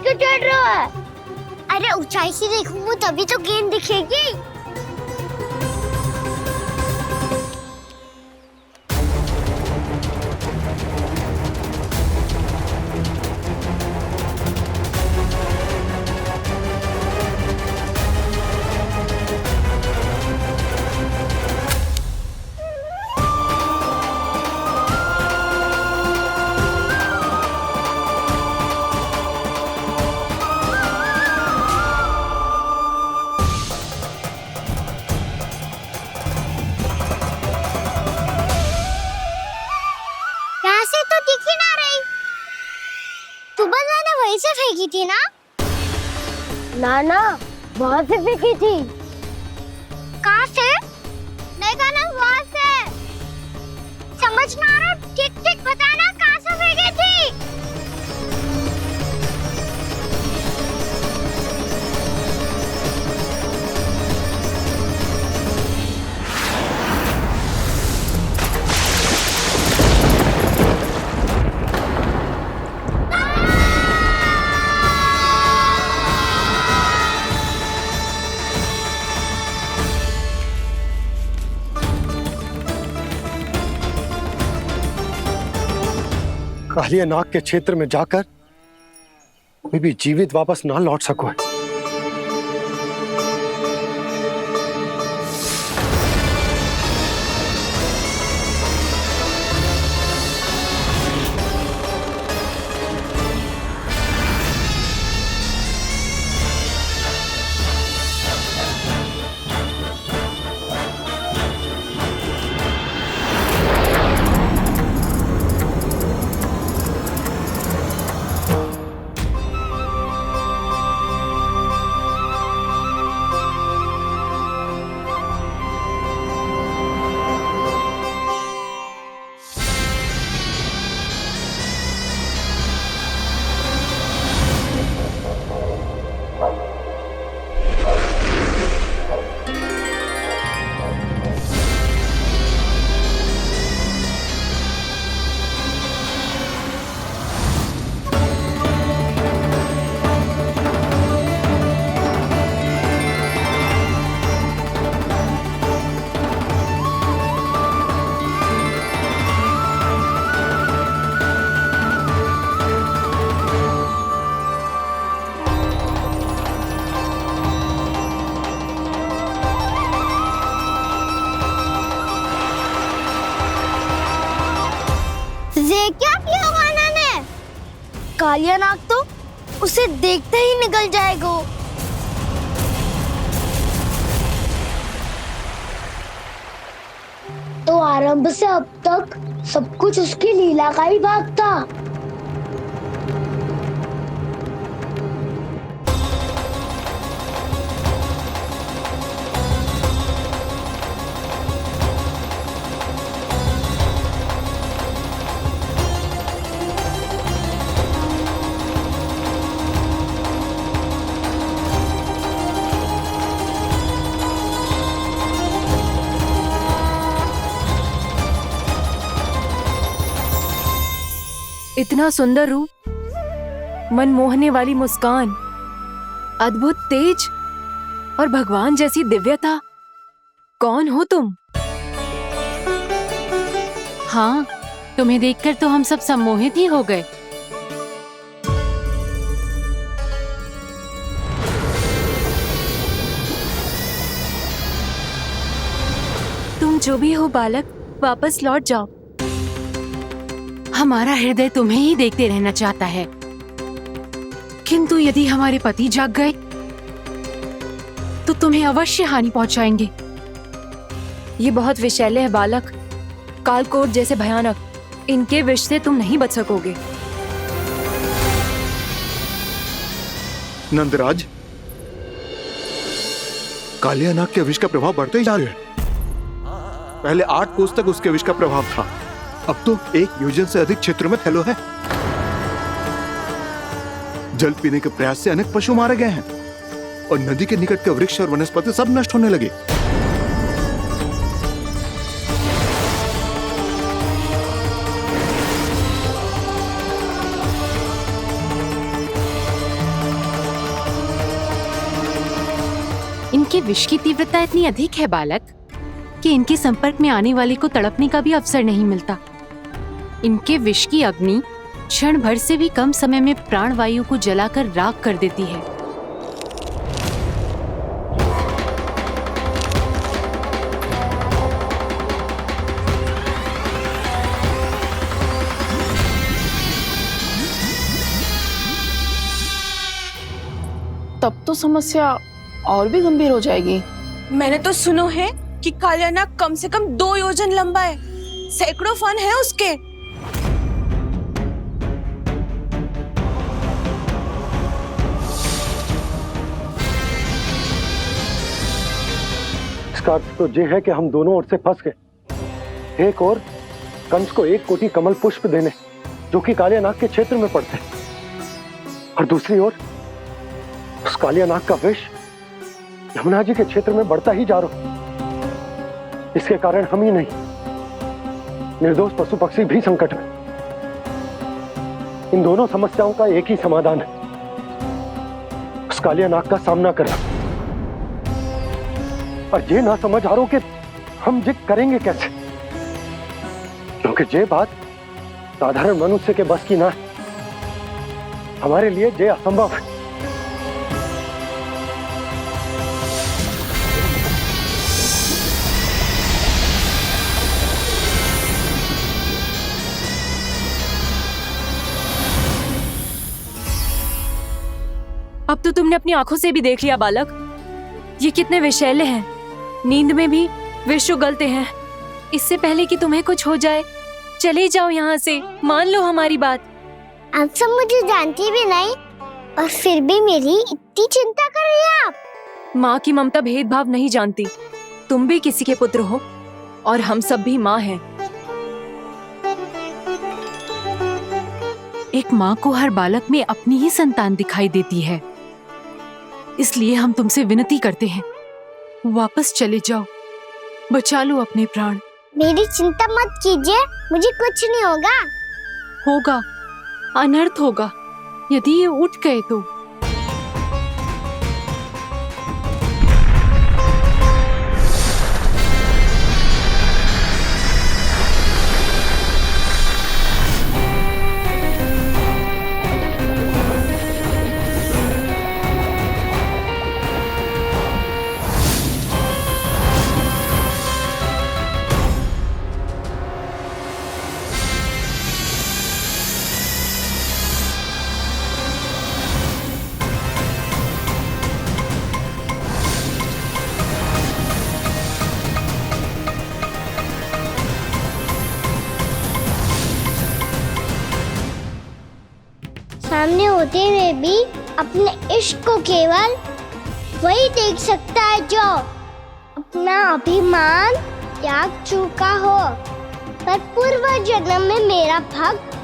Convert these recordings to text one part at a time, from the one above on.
क्यों चढ़ रहा है? अरे ऊंचाई से देखूंगा तभी तो गेंद दिखेगी। वहीं से फेंकी थी ना? ना वहाँ से फेंकी थी। कहाँ से? नहीं कहना वहाँ से। समझ ना आ रहा, ठीक ठीक बताना कहाँ से फेंकी थी? कालिया नाग के क्षेत्र में जाकर कोई भी जीवित वापस ना लौट सको है। क्या किया वाना ने? कालिया नाग तो उसे देखते ही निकल जाएगा। तो आरंभ से अब तक सब कुछ उसकी लीला का ही भाग था। इतना सुंदर रूप, मन मोहने वाली मुस्कान, अद्भुत तेज और भगवान जैसी दिव्यता। कौन हो तुम? हाँ, तुम्हें देखकर तो हम सब सम्मोहित ही हो गए। तुम जो भी हो बालक, वापस लौट जाओ। हमारा हृदय तुम्हें ही देखते रहना चाहता है, किंतु यदि हमारे पति जाग गए तो तुम्हें अवश्य हानि पहुंचाएंगे। ये बहुत विषैले है बालक, कालकोट जैसे भयानक। इनके विष से तुम नहीं बच सकोगे। नंदराज, कालिया नाग के विष का प्रभाव बढ़ते ही जा रहा है। पहले 8 कोस तक उसके विष का प्रभाव था, अब तो 1 योजन से अधिक क्षेत्र में फैलो है। जल पीने के प्रयास से अनेक पशु मारे गए हैं और नदी के निकट के वृक्ष और वनस्पति सब नष्ट होने लगे। इनके विष की तीव्रता इतनी अधिक है बालक कि इनके संपर्क में आने वाले को तड़पने का भी अवसर नहीं मिलता। इनके विष की अग्नि क्षण भर से भी कम समय में प्राण वायु को जलाकर राख कर देती है। तब तो समस्या और भी गंभीर हो जाएगी। मैंने तो सुनो है कि कालियानाग कम से कम 2 योजन लंबा है, सैकड़ों फन है उसके। इसका अर्थ तो ये है कि हम दोनों ओर से फंस गए। एक और कंस को 1 कोटि कमल पुष्प देने जो कि कालियानाग के क्षेत्र में पड़ते, और दूसरी ओर उस कालियानाग का विष यमुना जी के क्षेत्र में बढ़ता ही जा रहा। इसके कारण हम ही नहीं, निर्दोष पशु पक्षी भी संकट में। इन दोनों समस्याओं का एक ही समाधान है, उस कालियानाग का सामना करना। और ये ना समझ आ रहा कि हम ये करेंगे कैसे, क्योंकि ये बात साधारण मनुष्य के बस की ना है। हमारे लिए ये असंभव है। अब तो तुमने अपनी आंखों से भी देख लिया बालक, ये कितने विषैले हैं। नींद में भी विष उगलते हैं। इससे पहले कि तुम्हें कुछ हो जाए, चले जाओ यहाँ से, मान लो हमारी बात। आप सब मुझे जानती भी नहीं और फिर भी मेरी इतनी चिंता कर रही हैं आप। माँ की ममता भेदभाव नहीं जानती। तुम भी किसी के पुत्र हो और हम सब भी माँ हैं। एक माँ को हर बालक में अपनी ही संतान दिखाई देती है, इसलिए हम तुमसे विनती करते हैं, वापस चले जाओ, बचा लो अपने प्राण। मेरी चिंता मत कीजिए, मुझे कुछ नहीं होगा। होगा, अनर्थ होगा यदि ये उठ गए तो। सामने होते हुए भी अपने इश्क को केवल वही देख सकता है जो अपना अभिमान त्याग चुका हो। पर पूर्व जन्म में मेरा भक्त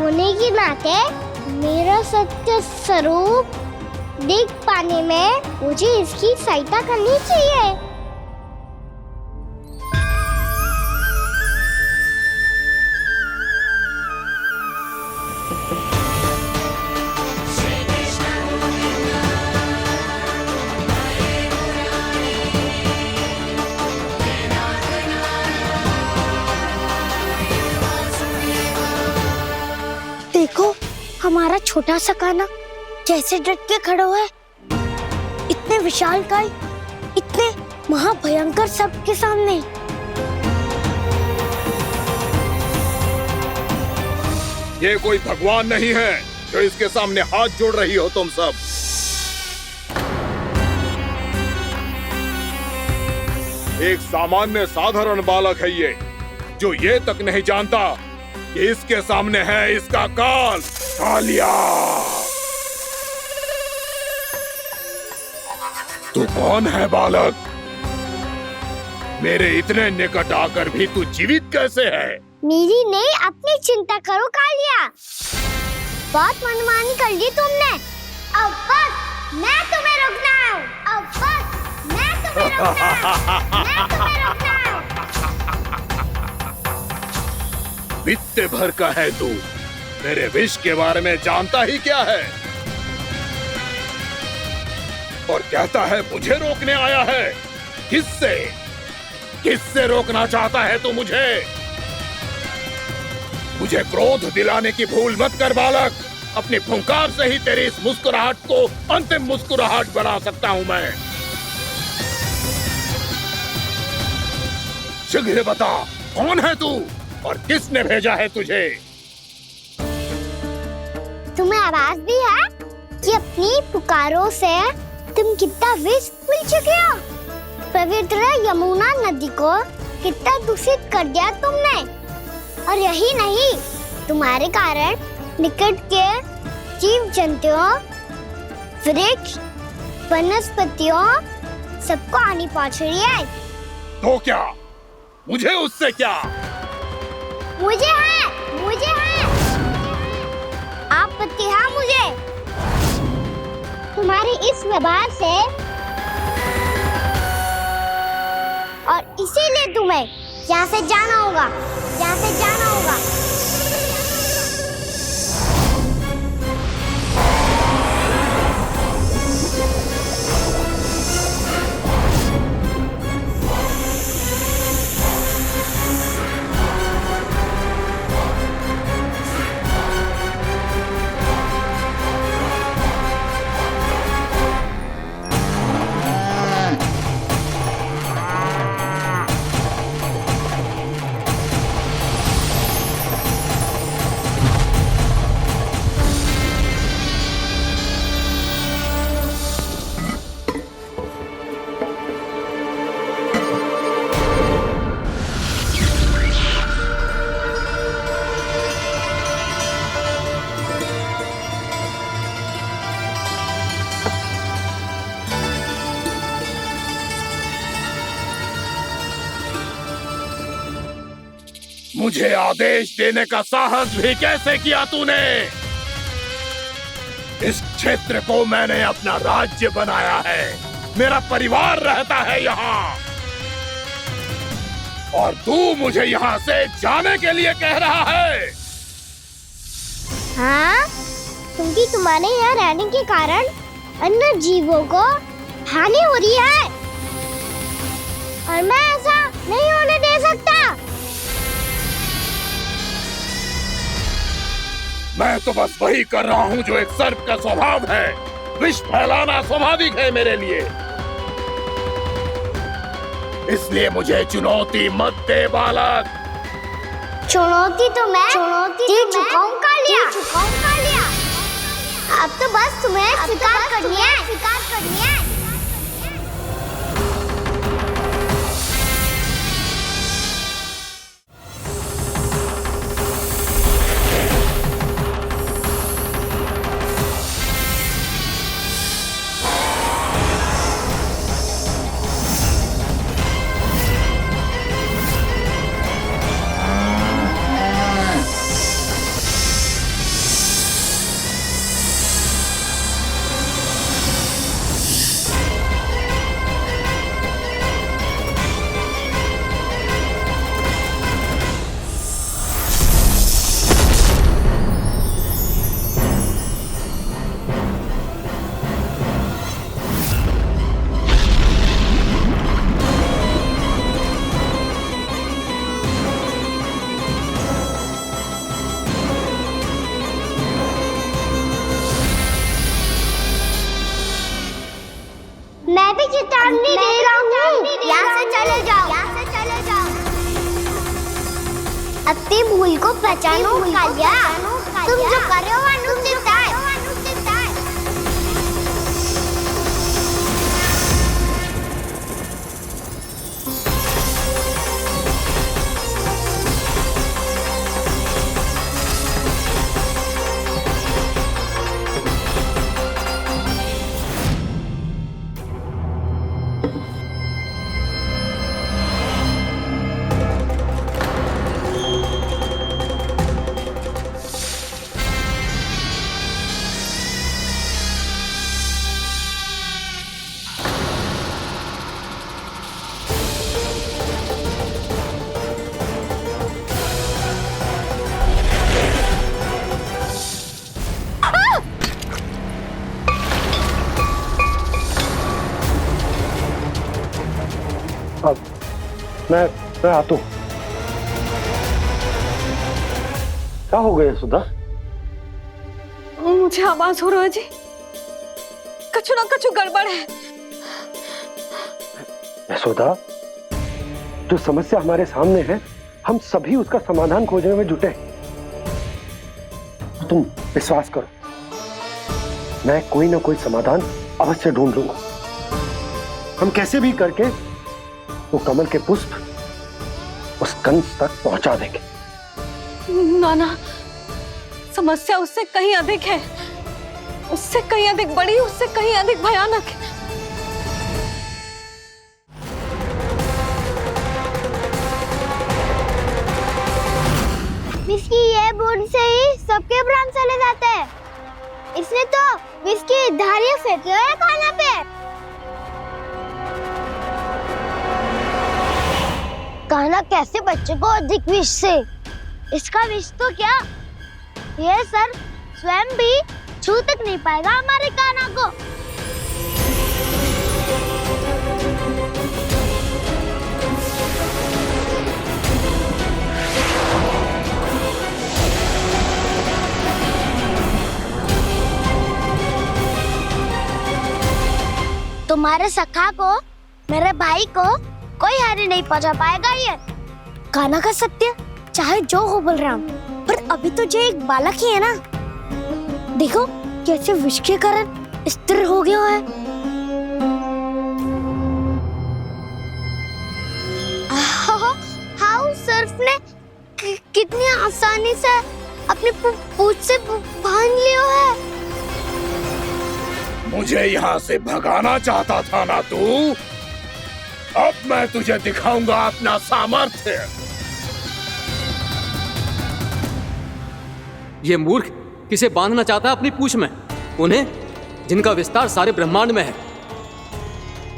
होने के नाते मेरा सत्य स्वरूप देख पाने में मुझे इसकी सहायता करनी चाहिए। देखो हमारा छोटा सा कान्हा कैसे डट के खड़ा हुआ है, इतने विशालकाय, इतने महाभयंकर सबके सामने। ये कोई भगवान नहीं है जो इसके सामने हाथ जोड़ रही हो तुम सब। एक सामान्य साधारण बालक है ये, जो ये तक नहीं जानता कि इसके सामने है इसका काल, कालिया। तू कौन है बालक? मेरे इतने निकट आकर भी तू जीवित कैसे है? मेरी नहीं, अपनी चिंता करो कालिया। बहुत मनमानी कर ली तुमने। अब बस मैं तुम्हें रोकना हूँ। अब बस मैं तुम्हें रोकना हूँ। मैं तुम्हें रोकना हूँ। बित्ते भर का है तू, मेरे विष के बारे में जानता ही क्या है? और कहता है मुझे रोकने आया है। किससे? किससे रोकना चाहता है तू मुझे? मुझे क्रोध दिलाने की भूल मत कर बालक। अपनी फुंकार से ही तेरी इस मुस्कुराहट को अंतिम मुस्कुराहट बना सकता हूं मैं। शीघ्र बता, कौन है तू और किसने भेजा है तुझे? तुम्हें आवाज भी है कि अपनी पुकारों से तुम कितना विष भूल चुके हो। पवित्र यमुना नदी को कितना दूषित कर दिया तुमने। और यही नहीं, तुम्हारे कारण निकट के जीव जंतुओं, वृक्ष, वनस्पतियों सबको हानि पहुंच रही है। तो क्या? मुझे उससे क्या? मुझे है आपत्ति है मुझे तुम्हारे इस व्यवहार से, और इसीलिए तुम्हें यहाँ से जाना होगा। मुझे आदेश देने का साहस भी कैसे किया तूने? इस क्षेत्र को मैंने अपना राज्य बनाया है। मेरा परिवार रहता है यहाँ, और तू मुझे यहाँ से जाने के लिए कह रहा है? हाँ, क्योंकि तुम्हारे यहाँ रहने के कारण अन्य जीवों को हानि हो रही है, और मैं ऐसा नहीं होने दे सकता। मैं तो बस वही कर रहा हूँ जो एक सर्प का स्वभाव है। विष फैलाना स्वाभाविक है मेरे लिए। इसलिए मुझे चुनौती मत दे बालक। चुनौती तो मैं दे चुका हूँ कालिया। अब तो बस तुम्हें स्वीकार करनी है। मैं भी चेतावनी दे रहा हूँ, यहाँ से चले जाओ। अपनी भूल को पहचानो कालिया। तुम जो कर रहे हो अनुचित है। अब मैं आता हूँ। क्या हो गया सुधा? मुझे आवाज हो रहा है जी, कछु ना कछु गड़बड़ है। यशोदा, जो समस्या हमारे सामने है, हम सभी उसका समाधान खोजने में जुटे हैं। तुम विश्वास करो, मैं कोई ना कोई समाधान अवश्य ढूंढ लूंगा। हम कैसे भी करके वो कमल के पुष्प उस कंस तक पहुंचा देंगे। नाना, समस्या उससे कहीं अधिक है, उससे कहीं अधिक बड़ी, उससे कहीं अधिक भयानक है। विस्की ये बूंद से ही सबके प्राण चले जाते हैं। इसने तो विस्की धारियां फेंकी है खाना पे। कान्हा कैसे बच्चे को अधिक विष से? इसका विष तो क्या, ये सर स्वयं भी छू तक नहीं पाएगा हमारे कान्हा को। तुम्हारे सखा को, मेरे भाई को कोई हानि नहीं पहुंचा पाएगा। ये कान्हा का सत्य चाहे जो हो बलराम, पर अभी तो जो एक बालक ही है ना। देखो कैसे विष के कारण स्थिर हो गया है। हाउ सर्फ ने कितनी आसानी से अपनी पूंछ से बांध लिया है। मुझे यहाँ से भगाना चाहता था ना तू? अब मैं तुझे दिखाऊंगा अपना सामर्थ्य। ये मूर्ख किसे बांधना चाहता है अपनी पूंछ में? उन्हें जिनका विस्तार सारे ब्रह्मांड में है,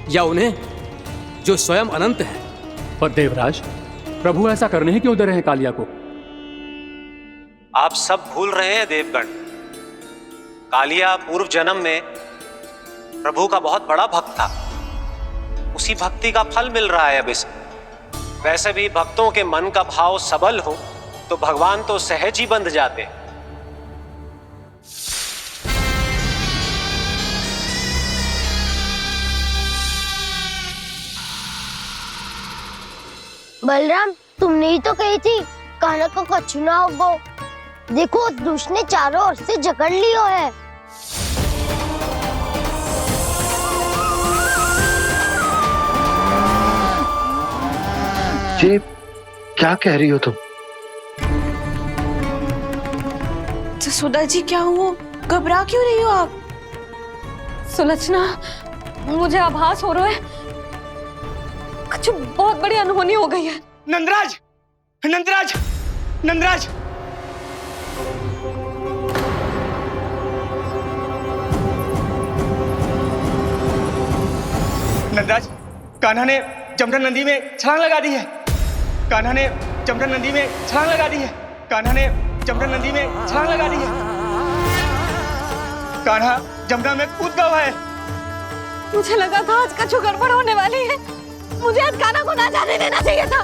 या उन्हें जो स्वयं अनंत है? पर देवराज, प्रभु ऐसा करने ही क्यों दे रहे हैं कालिया को? आप सब भूल रहे हैं देवगण। कालिया पूर्व जन्म में प्रभु का बहुत बड़ा भक्त था। उसी भक्ति का फल मिल रहा है अब इसे। वैसे भी भक्तों के मन का भाव सबल हो तो भगवान तो सहज ही बंध जाते। बलराम, तुमने ही तो कही थी कान्हा को कछु ना होगो। देखो दुष्ट ने चारों ओर से जकड़ लियो है। ये क्या कह रही हो तुम? सुधा जी, क्या हुआ? घबरा क्यों रही हो आप? सुलक्षणा, मुझे आभास हो रहा है कुछ बहुत बड़ी अनहोनी हो गई है। नंदराज, नंदराज, नंदराज! नंदराज, कान्हा ने जमरा नदी में छलांग लगा दी है। कान्हा ने जमरा नदी में छलांग लगा दी है। कान्हा ने जमरा नदी में छलांग लगा दी है। कान्हा जमरा में कूद गया है। मुझे लगा था आज कछु गड़बड़ होने वाली है। मुझे आज कान्हा को ना जाने देना चाहिए था।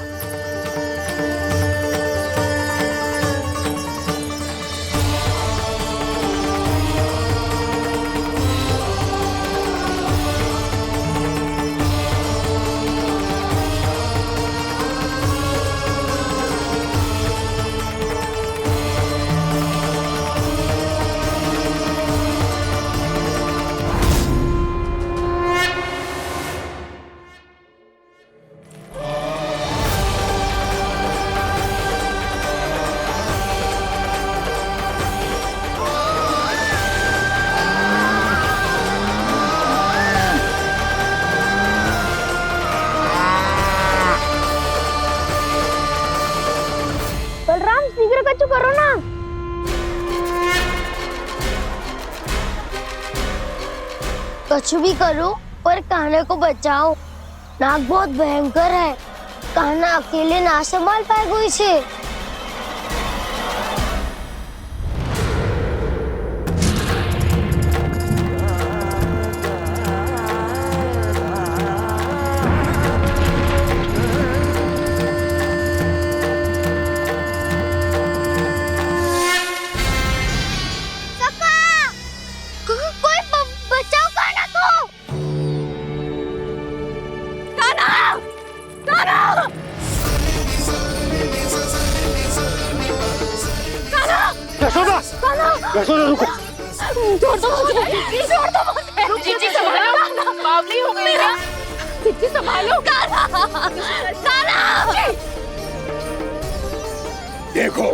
बलराम, शीघ्र कछु करो ना। कछु भी करो पर कान्हा को बचाओ। नाग बहुत भयंकर है। कान्हा अकेले ना संभाल पाएगा इसे। यशोदा रुको। छोड़ दो मुझे, छोड़ दो मुझे। जीजी संभालो, बावली हो गई क्या? जीजी संभालो। देखो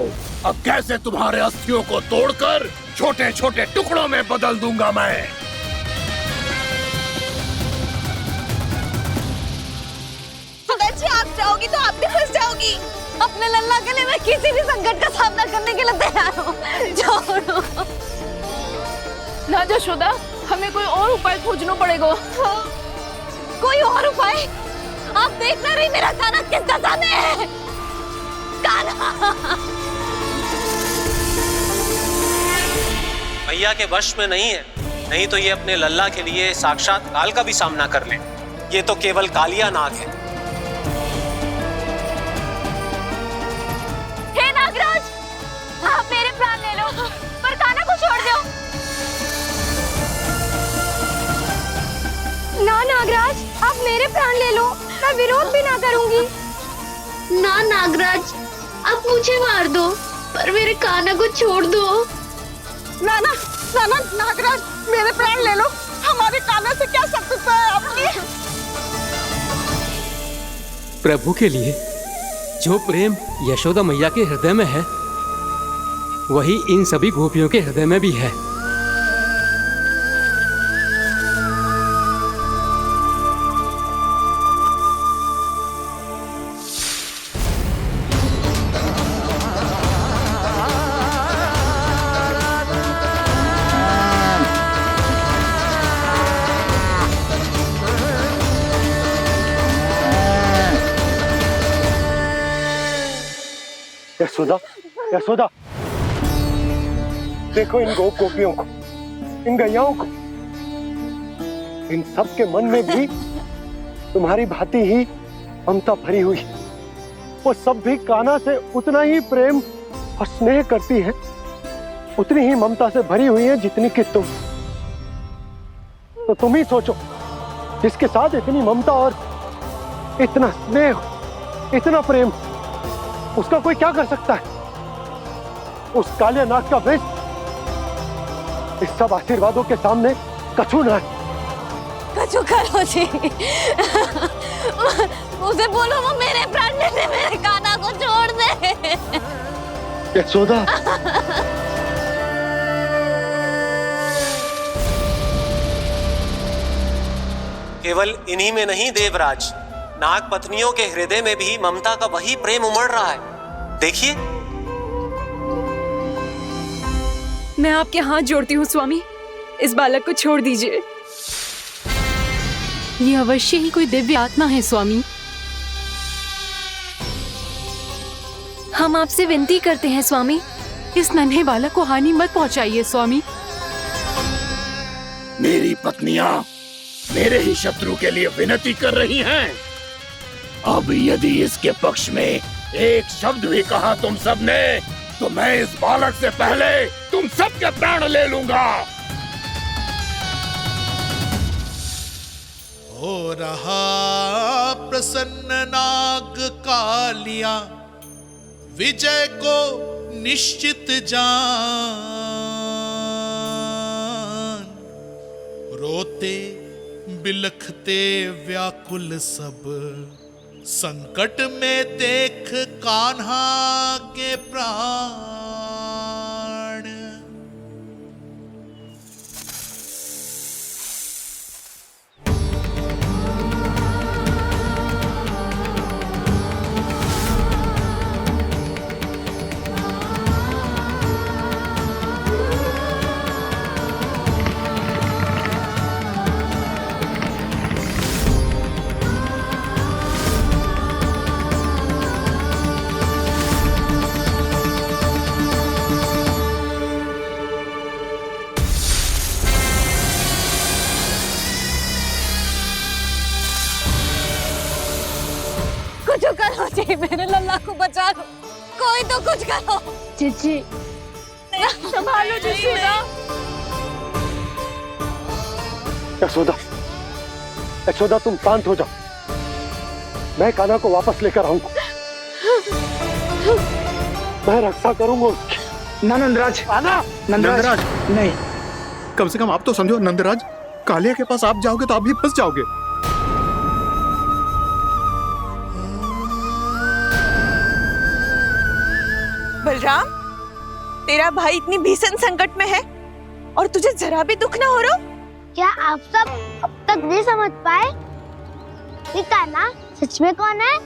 अब कैसे तुम्हारे अस्थियों को तोड़कर छोटे छोटे टुकड़ों में बदल दूंगा मैं। सुदाजी, आप जाओगी तो आप भी फंस जाओगी। अपने लल्ला के लिए मैं किसी भी संकट का सामना करने के लिए तैयार हूँ। छोड़ो ना यशोदा, हमें कोई और उपाय खोजना पड़ेगा। कोई और उपाय? आप देख ना रही मेरा काना किस दशा में है। काना मैया के वश में नहीं है, नहीं तो ये अपने लल्ला के लिए साक्षात काल का भी सामना कर ले। ये तो केवल कालिया नाग है। हे नागराज, आप मेरे प्राण ले लो, पर कान्हा को छोड़ दो। ना नागराज, आप मेरे प्राण ले लो, मैं विरोध भी ना करूंगी। ना नागराज, आप मुझे मार दो, पर मेरे कान्हा को छोड़ दो। ना ना ना ना नागराज, मेरे प्राण ले लो। हमारे कान्हा से क्या शत्रुता है आपकी? प्रभु के लिए जो प्रेम यशोदा मैया के हृदय में है, वही इन सभी गोपियों के हृदय में भी है। यशोदा, यशोदा, देखो इन गोपियों को, इन गैयाओं को। इन सब के मन में भी तुम्हारी भांति ही ममता भरी हुई। वो सब भी कान्हा से उतना ही प्रेम और स्नेह करती है, उतनी ही ममता से भरी हुई है जितनी कि तुम। तो तुम ही सोचो, जिसके साथ इतनी ममता और इतना स्नेह, इतना प्रेम, उसका कोई क्या कर सकता है? उस काले नाग का विष इस सब आशीर्वादों के सामने कछु न है। कछु करो जी। उसे बोलो वो मेरे प्राण ले ले, मेरे कान्हा को छोड़ दे। यशोदा, केवल इन्हीं में नहीं देवराज, नाग पत्नियों के हृदय में भी ममता का वही प्रेम उमड़ रहा है। देखिए। मैं आपके हाथ जोड़ती हूँ स्वामी, इस बालक को छोड़ दीजिए। ये अवश्य ही कोई दिव्य आत्मा है स्वामी। हम आपसे विनती करते हैं स्वामी, इस नन्हे बालक को हानि मत पहुंचाइए स्वामी। मेरी पत्नियां मेरे ही शत्रु के लिए विनती कर रही हैं। अब यदि इसके पक्ष में एक शब्द भी कहा तुम सब ने, तो मैं इस बालक से पहले तुम सबके प्राण ले लूंगा। हो रहा प्रसन्न नाग कालिया, विजय को निश्चित जान। रोते बिलखते व्याकुल सब, संकट में देख कान्हा के प्राण। कुछ करो जी, मेरे लल्ला को बचा लो। कोई तो कुछ करो। जीजी, संभालो जी। यशोदा, यशोदा तुम शांत हो जाओ, मैं कान्हा को वापस लेकर आऊंगा। मैं रक्षा करूंगा उसकी। ना नंदराज, कान्हा, नंदराज नहीं। कम से कम आप तो समझो नंदराज, कालिया के पास आप जाओगे तो आप भी फंस जाओगे। बलराम, तेरा भाई इतनी भीषण संकट में है और तुझे जरा भी दुख ना हो रहा? क्या आप सब अब तक नहीं समझ पाए कि कान्हा सच में कौन है?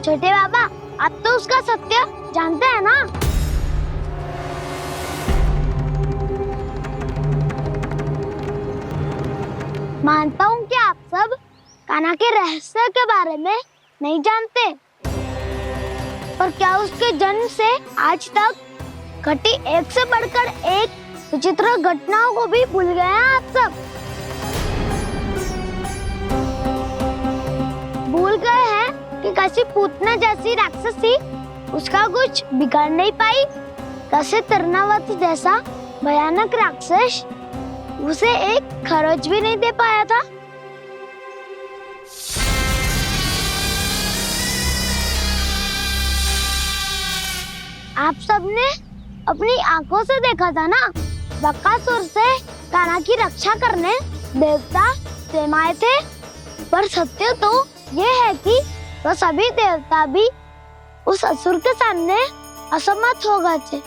छोटे बाबा, आप तो उसका सत्य जानते हैं ना? मानता हूँ कि आप सब कान्हा के रहस्य के बारे में नहीं जानते, पर क्या उसके जन्म से आज तक घटी एक से बढ़कर एक विचित्र घटनाओं को भी भूल गए हैं आप सब? भूल गए हैं कि कैसी पूतना जैसी राक्षसी उसका कुछ बिगाड़ नहीं पाई, कैसे तरनावती जैसा भयानक राक्षस उसे एक खरोच भी नहीं दे पाया था। आप सबने अपनी आंखों से देखा था ना, बकासुर से कान्हा की रक्षा करने देवता स्वयं आए थे, पर सत्य तो ये है कि वो सभी देवता भी उस असुर के सामने असमर्थ हो गए थे।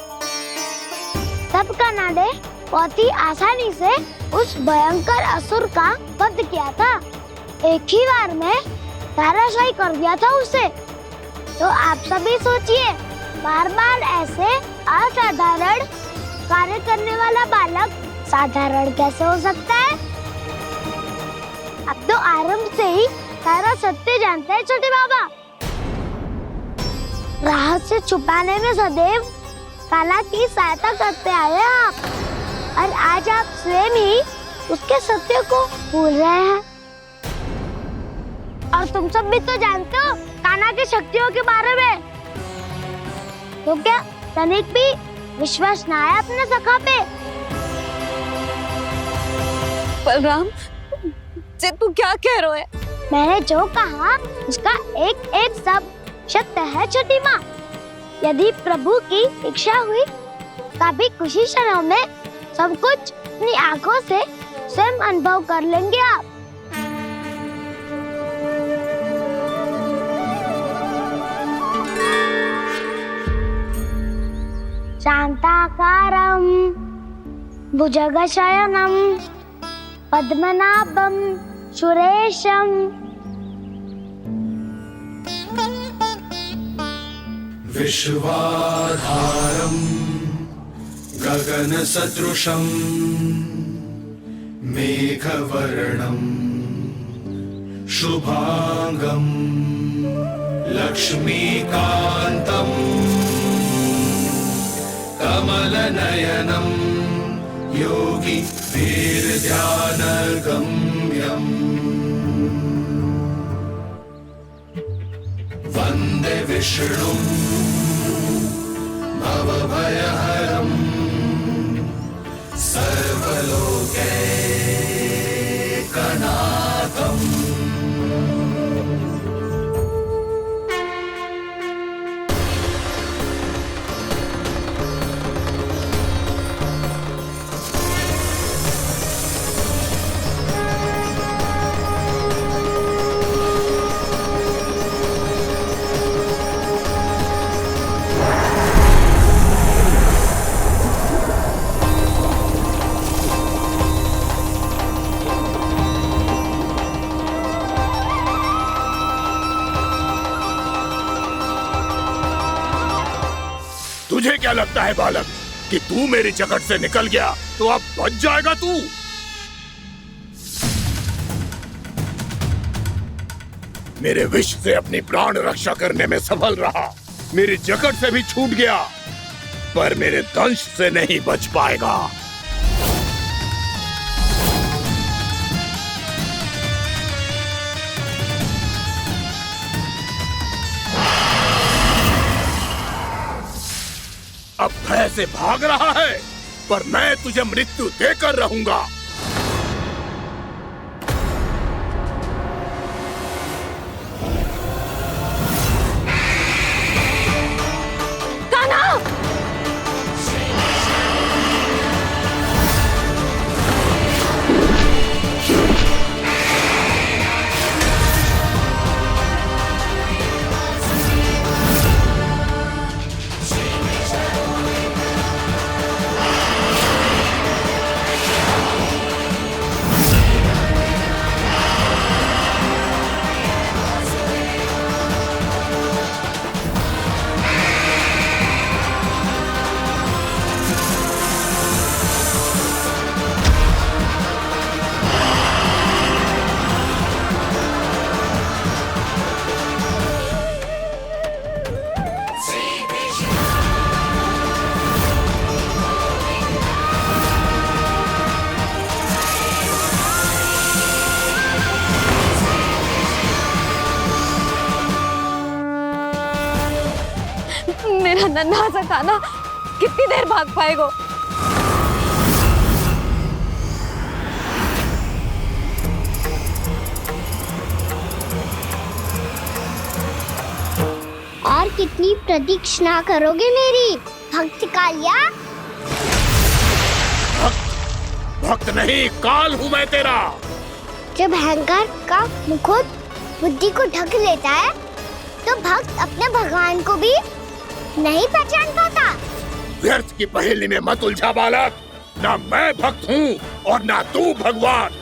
तब कान्हा ने बहुत ही आसानी से उस भयंकर असुर का वध किया था, एक ही बार में धराशायी कर दिया था उसे। तो आप सभी सोचिए, बार बार ऐसे असाधारण कार्य करने वाला बालक साधारण कैसे हो सकता है? अब तो आरंभ से ही सारा सत्य जानते हैं छोटे बाबा। रहस्य छुपाने में सदैव काला की सहायता करते आए हैं आप, और आज आप स्वयं ही उसके सत्य को भूल रहे हैं। और तुम सब भी तो जानते हो कान्हा की शक्तियों के बारे में, तो क्या तनिक भी विश्वास न आया अपने सखा पे? बलराम, जे तू क्या कह रहा है? मैंने जो कहा उसका एक एक शब्द सत्य है छोटी माँ। यदि प्रभु की इच्छा हुई तभी कुछ ही क्षणों में सब कुछ अपनी आंखों से स्वयं अनुभव कर लेंगे आप। शांताकारं भुजगशयनं पद्मनाभं सुरेशं विश्वाधारं गगनसदृशं मेघवर्णं शुभांगं लक्ष्मीकान्तं कमलनयनं योगी वीरध्यानगम्यम् वन्दे विष्णुं भवभयहरं सर्वलोकैकनाथम्। तुझे क्या लगता है बालक कि तू मेरी जकड़ से निकल गया तो अब बच जाएगा तू? मेरे विष से अपनी प्राण रक्षा करने में सफल रहा, मेरी जकड़ से भी छूट गया, पर मेरे दंश से नहीं बच पाएगा। अब भय से भाग रहा है, पर मैं तुझे मृत्यु देकर रहूंगा। कान्हा! मेरा नन्हा सा कान्हा कितनी देर भाग पाएगा? और कितनी प्रतीक्षा करोगे मेरी भक्त कालिया? भक्त नहीं, काल हूँ मैं तेरा। जब अहंकार का मुकुट बुद्धि को ढक लेता है तो भक्त अपने भगवान को भी नहीं पहचान पाता। व्यर्थ की पहेली में मत उलझा बालक। ना मैं भक्त हूँ और ना तू भगवान।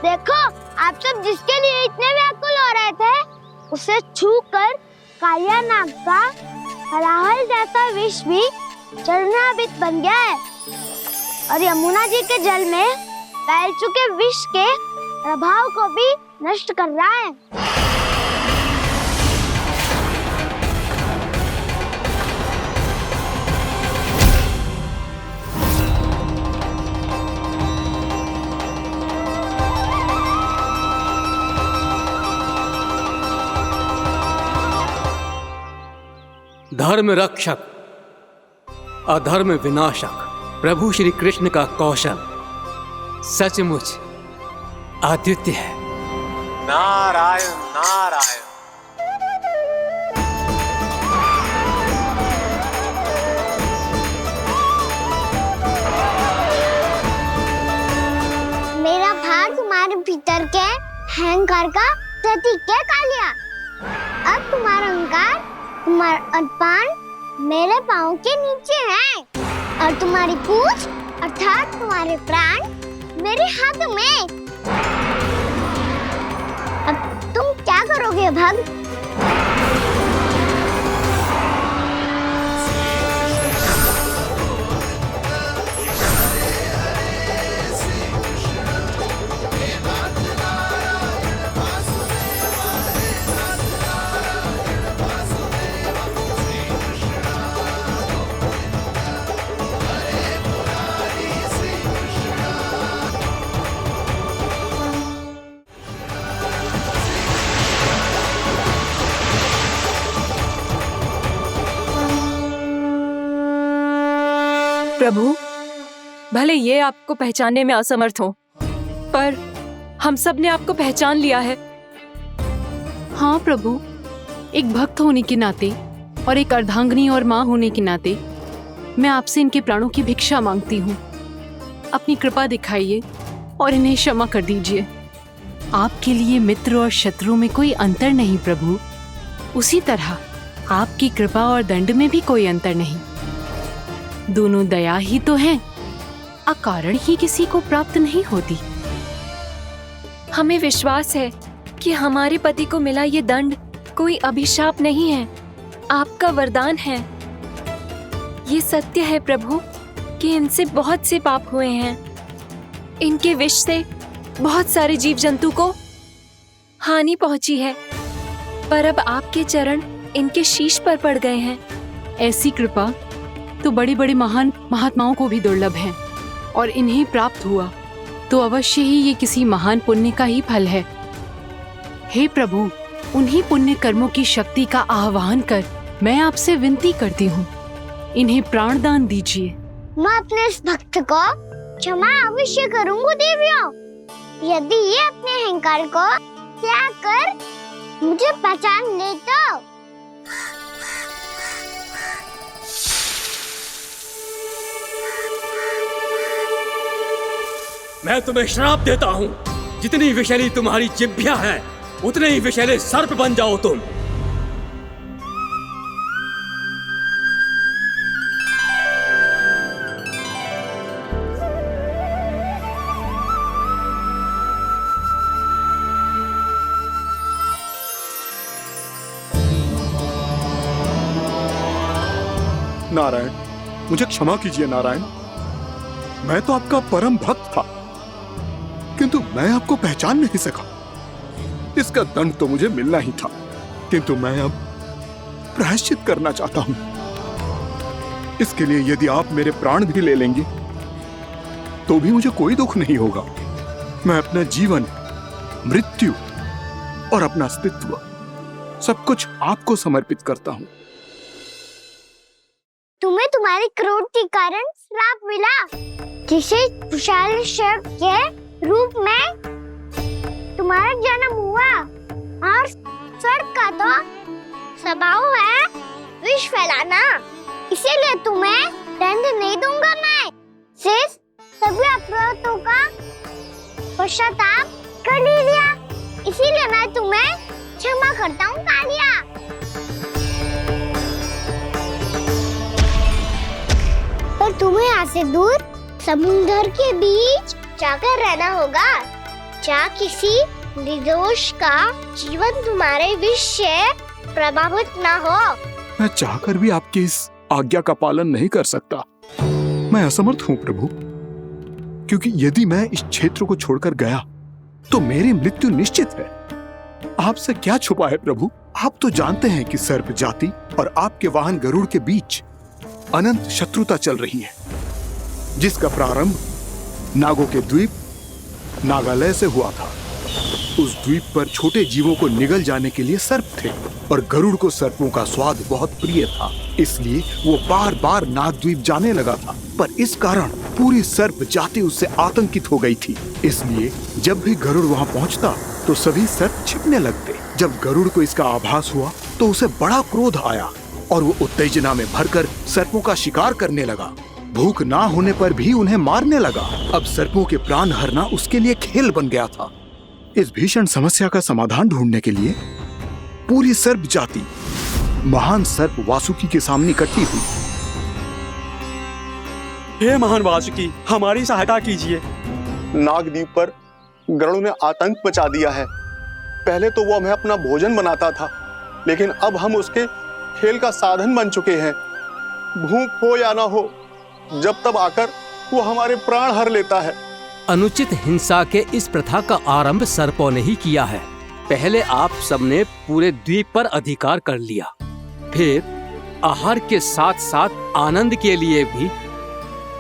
देखो, आप सब जिसके लिए इतने व्याकुल हो रहे थे, उसे छूकर कालिया नाग का हलाहल जैसा विष भी चरणामृत बन गया है और यमुना जी के जल में फैल चुके विष के प्रभाव को भी नष्ट कर रहा है। धर्म रक्षक, अधर्म विनाशक प्रभु श्री कृष्ण का कौशल सचमुच अद्वितीय है। नारायण नारायण। मेरा भाग तुम्हारे भीतर के अहंकार का प्रतीक है कालिया। अब तुम्हारा अहंकार, तुम्हारा अनपान मेरे पाँव के नीचे है और तुम्हारी पूंछ अर्थात तुम्हारे प्राण मेरे हाथ में। अब तुम क्या करोगे भक्त? प्रभु, भले ये आपको पहचानने में असमर्थ हो, पर हम सब ने आपको पहचान लिया है। हाँ प्रभु, एक भक्त होने के नाते और एक अर्धांगिनी और माँ होने के नाते मैं आपसे इनके प्राणों की भिक्षा मांगती हूँ। अपनी कृपा दिखाइए और इन्हें क्षमा कर दीजिए। आपके लिए मित्र और शत्रु में कोई अंतर नहीं प्रभु। उसी तरह आपकी कृपा और दंड में भी कोई अंतर नहीं। दोनों दया ही तो हैं। अकारण ही किसी को प्राप्त नहीं होती। हमें विश्वास है कि हमारे पति को मिला ये दंड कोई अभिशाप नहीं है, आपका वरदान है। ये सत्य है प्रभु कि इनसे बहुत से पाप हुए हैं। इनके विष से बहुत सारे जीव जंतु को हानि पहुंची है, पर अब आपके चरण इनके शीश पर पड़ गए हैं। ऐसी कृपा तो बड़े बड़े महान महात्माओं को भी दुर्लभ है, और इन्हें प्राप्त हुआ तो अवश्य ही ये किसी महान पुण्य का ही फल है। हे प्रभु, उन्हीं पुण्य कर्मों की शक्ति का आह्वान कर मैं आपसे विनती करती हूँ, इन्हें प्राणदान दीजिए। मैं अपने इस भक्त को क्षमा अवश्य करूंगा देवियों, यदि ये अपने अहंकार को त्याग कर मुझे पहचान ले तो। मैं तुम्हें श्राप देता हूँ, जितनी विषैली तुम्हारी जिह्वा है उतने ही विषैले सर्प बन जाओ तुम। नारायण, मुझे क्षमा कीजिए नारायण। मैं तो आपका परम भक्त था, किंतु मैं आपको पहचान नहीं सका। इसका दंड तो मुझे मिलना ही था, किंतु मैं अब प्रायश्चित करना चाहता हूं। इसके लिए यदि आप मेरे प्राण भी ले लेंगे तो भी मुझे कोई दुख नहीं होगा। मैं अपना जीवन, मृत्यु और अपना अस्तित्व सब कुछ आपको समर्पित करता हूं। तुम्हें तुम्हारी क्रोध के कारण श्राप मिला, जिसे विशाल सर्प के रूप में तुम्हारा जन्म हुआ, और सर्प का तो स्वभाव है विष फैलाना। इसीलिए तुम्हें दंड नहीं दूंगा मैं, सिर्फ सभी अपराधों का पश्चाताप कर लिया। इसीलिए मैं तुम्हें क्षमा करता हूँ कालिया। पर तुम्हें यहाँ से दूर समुद्र के बीच जाकर रहना होगा, जहाँ किसी निर्दोष का जीवन तुम्हारे विष से प्रभावित ना हो। मैं चाहकर भी आपकी इस आज्ञा का पालन नहीं कर सकता। मैं असमर्थ हूँ प्रभु, क्योंकि यदि मैं इस क्षेत्र को छोड़कर गया तो मेरी मृत्यु निश्चित है। आपसे क्या छुपा है प्रभु? आप तो जानते हैं कि सर्प जाति और आपके वाहन गरुड़ के बीच अनंत शत्रुता चल रही है, जिसका प्रारंभ नागों के द्वीप नागालय से हुआ था। उस द्वीप पर छोटे जीवों को निगल जाने के लिए सर्प थे, और गरुड़ को सर्पों का स्वाद बहुत प्रिय था, इसलिए वो बार बार नागद्वीप जाने लगा था। पर इस कारण पूरी सर्प जाति उससे आतंकित हो गई थी। इसलिए जब भी गरुड़ वहां पहुंचता तो सभी सर्प छिपने लगते। जब गरुड़ को इसका आभास हुआ तो उसे बड़ा क्रोध आया, और वो उत्तेजना में भरकर सर्पों का शिकार करने लगा। भूख ना होने पर भी उन्हें मारने लगा। अब सर्पों के प्राण हरना उसके लिए खेल बन गया था। इस भीषण समस्या का समाधान ढूंढने के लिए पूरी सर्प जाति महान सर्प वासुकी के सामने इकट्ठी हुई। हे महान वासुकी, हमारी सहायता कीजिए। नागद्वीप पर गरुड़ ने आतंक मचा दिया है। पहले तो वो हमें अपना भोजन बनाता था, लेकिन अब हम उसके खेल का साधन बन चुके हैं। भूख हो या ना हो, जब तब आकर वो हमारे प्राण हर लेता है। अनुचित हिंसा के इस प्रथा का आरंभ सर्पों ने ही किया है। पहले आप सबने पूरे द्वीप पर अधिकार कर लिया, फिर आहार के साथ साथ आनंद के लिए भी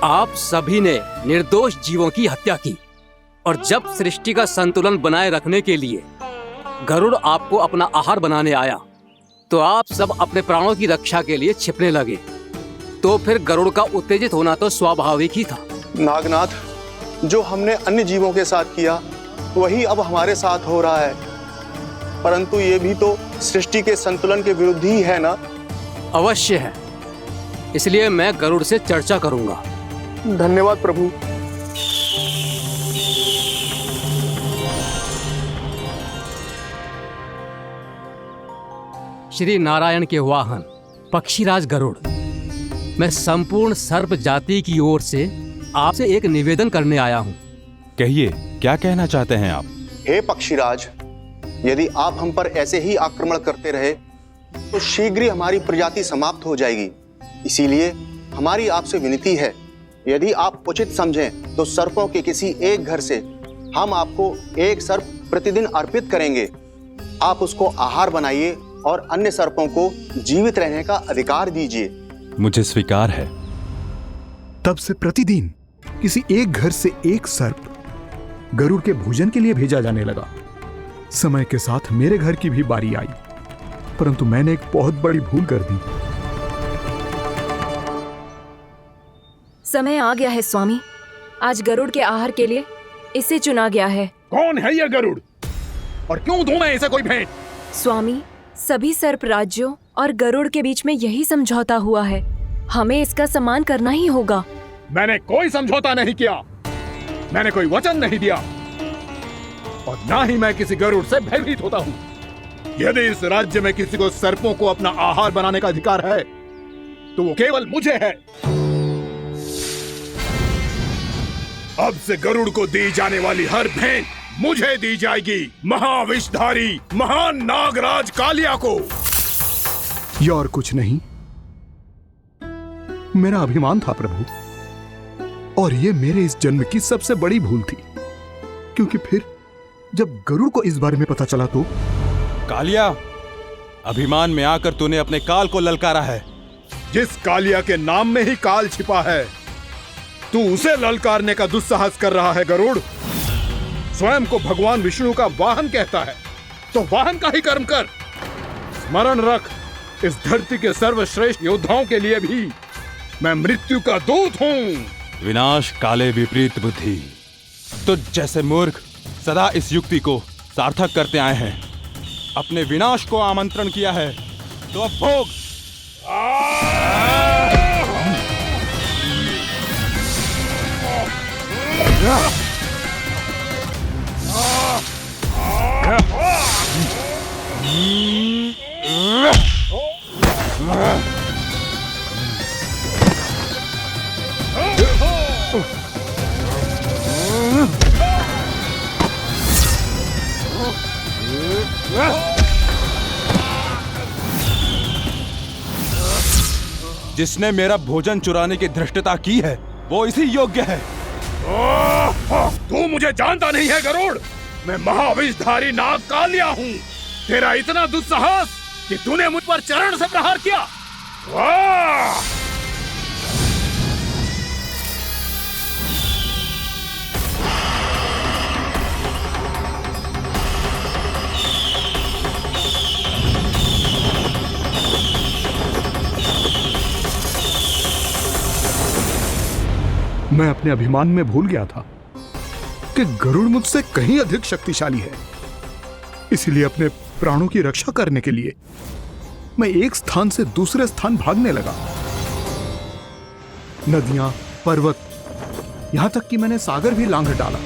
आप सभी ने निर्दोष जीवों की हत्या की। और जब सृष्टि का संतुलन बनाए रखने के लिए गरुड़ आपको अपना आहार बनाने आया, तो आप सब अपने प्राणों की रक्षा के लिए छिपने लगे। तो फिर गरुड़ का उत्तेजित होना तो स्वाभाविक ही था। नागनाथ, जो हमने अन्य जीवों के साथ किया वही अब हमारे साथ हो रहा है, परंतु ये भी तो सृष्टि के संतुलन के विरुद्ध ही है ना? अवश्य है, इसलिए मैं गरुड़ से चर्चा करूंगा। धन्यवाद प्रभु। श्री नारायण के वाहन पक्षीराज गरुड़, मैं संपूर्ण सर्प जाति की ओर से आपसे एक निवेदन करने आया हूँ। कहिए, क्या कहना चाहते हैं आप? हे पक्षीराज, यदि आप हम पर ऐसे ही आक्रमण करते रहे तो शीघ्र ही हमारी प्रजाति समाप्त हो जाएगी। इसीलिए हमारी आपसे विनती है, यदि आप उचित समझें तो सर्पों के किसी एक घर से हम आपको एक सर्प प्रतिदिन अर्पित करेंगे। आप उसको आहार बनाइए और अन्य सर्पों को जीवित रहने का अधिकार दीजिए। मुझे स्वीकार है। तब से प्रतिदिन किसी एक घर से एक सर्प गरुड़ के भोजन के लिए भेजा जाने लगा। समय के साथ मेरे घर की भी बारी आई, परंतु मैंने एक बहुत बड़ी भूल कर दी। समय आ गया है स्वामी, आज गरुड़ के आहार के लिए इसे चुना गया है। कौन है यह गरुड़ और क्यों दूं मैं इसे कोई भेंट? स्वामी, सभी सर्प राज्यों और गरुड़ के बीच में यही समझौता हुआ है, हमें इसका सम्मान करना ही होगा। मैंने कोई समझौता नहीं किया, मैंने कोई वचन नहीं दिया और ना ही मैं किसी गरुड़ से भयभीत होता हूँ। यदि इस राज्य में किसी को सर्पों को अपना आहार बनाने का अधिकार है तो वो केवल मुझे है। अब से गरुड़ को दी जाने वाली हर भेंट मुझे दी जाएगी, महाविषधारी महान नागराज कालिया को। यह और कुछ नहीं, मेरा अभिमान था प्रभु, और यह मेरे इस जन्म की सबसे बड़ी भूल थी, क्योंकि फिर जब गरुड़ को इस बारे में पता चला तो। कालिया, अभिमान में आकर तूने अपने काल को ललकारा है। जिस कालिया के नाम में ही काल छिपा है, तू उसे ललकारने का दुस्साहस कर रहा है गरुड़। स्वयं को भगवान विष्णु का वाहन कहता है तो वाहन का ही कर्म कर। स्मरण रख, इस धरती के सर्वश्रेष्ठ योद्धाओं के लिए भी मैं मृत्यु का दूत हूँ। विनाश काले विपरीत बुद्धि। तुझ जैसे मूर्ख सदा इस युक्ति को सार्थक करते आए हैं। अपने विनाश को आमंत्रण किया है तो अब भोग। जिसने मेरा भोजन चुराने की धृष्टता की है वो इसी योग्य है। तू मुझे जानता नहीं है गरुड़, मैं महाविषधारी नाग कालिया हूँ। तेरा इतना दुस्साहस कि तूने मुझ पर चरण से प्रहार किया। वाह! मैं अपने अभिमान में भूल गया था कि गरुड़ मुझसे कहीं अधिक शक्तिशाली है। इसलिए अपने प्राणों की रक्षा करने के लिए मैं एक स्थान से दूसरे स्थान भागने लगा। नदियां, पर्वत, यहां तक कि मैंने सागर भी लांघ डाला,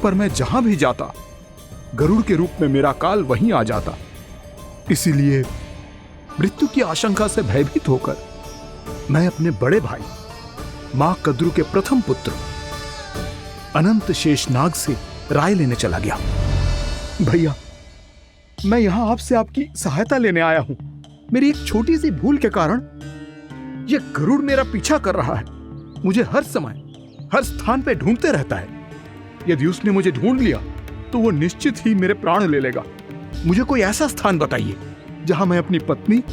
पर मैं जहां भी जाता गरुड़ के रूप में मेरा काल वहीं आ जाता। इसीलिए मृत्यु की आशंका से भयभीत होकर मैं अपने बड़े भाई मां कद्रु के प्रथम पुत्र अनंत शेषनाग से राय लेने चला गया। भैया, मैं यहां आपसे आपकी सहायता लेने आया हूं। मेरी एक छोटी सी भूल के कारण यह गरुड़ मेरा पीछा कर रहा है। मुझे हर समय हर स्थान पे ढूंढते रहता है। यदि उसने मुझे ढूंढ लिया तो वो निश्चित ही मेरे प्राण ले लेगा। मुझे कोई ऐसा स्थान बताइए जहां मैं अपनी पत्नी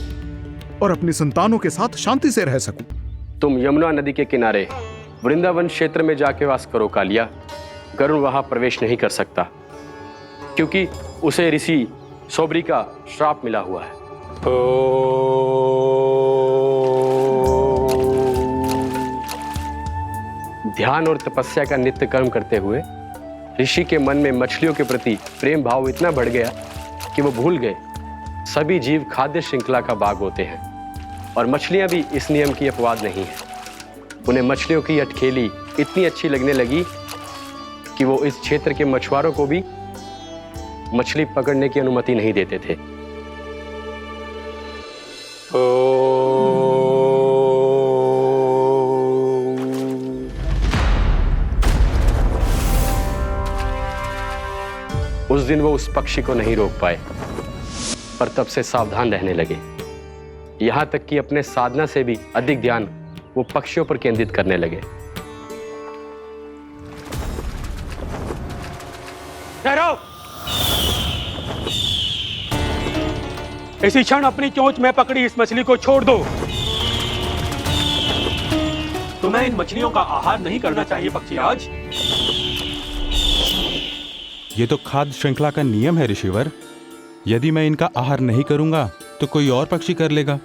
और अपनी संतानों के साथ शांति से रह सकूं। तुम यमुना नदी के किनारे वृंदावन क्षेत्र में जाके वास करो कालिया। गरुड़ वहां प्रवेश नहीं कर सकता क्योंकि उसे ऋषि सोबरी का श्राप मिला हुआ है। ध्यान और तपस्या का नित्य कर्म करते हुए ऋषि के मन में मछलियों के प्रति प्रेम भाव इतना बढ़ गया कि वो भूल गए सभी जीव खाद्य श्रृंखला का भाग होते हैं और मछलियां भी इस नियम की अपवाद नहीं है। उन्हें मछलियों की अटखेली इतनी अच्छी लगने लगी कि वो इस क्षेत्र के मछुआरों को भी मछली पकड़ने की अनुमति नहीं देते थे। दिन वो उस पक्षी को नहीं रोक पाए, पर तब से सावधान रहने लगे। यहां तक कि अपने साधना से भी अधिक ध्यान वो पक्षियों पर केंद्रित करने लगे। ठहरो! इसी क्षण अपनी चोंच में पकड़ी इस मछली को छोड़ दो। तुम्हें इन मछलियों का आहार नहीं करना चाहिए पक्षीराज। ये तो खाद्य श्रृंखला का नियम है ऋषिवर। यदि मैं इनका आहार नहीं करूंगा तो कोई और पक्षी कर लेगा।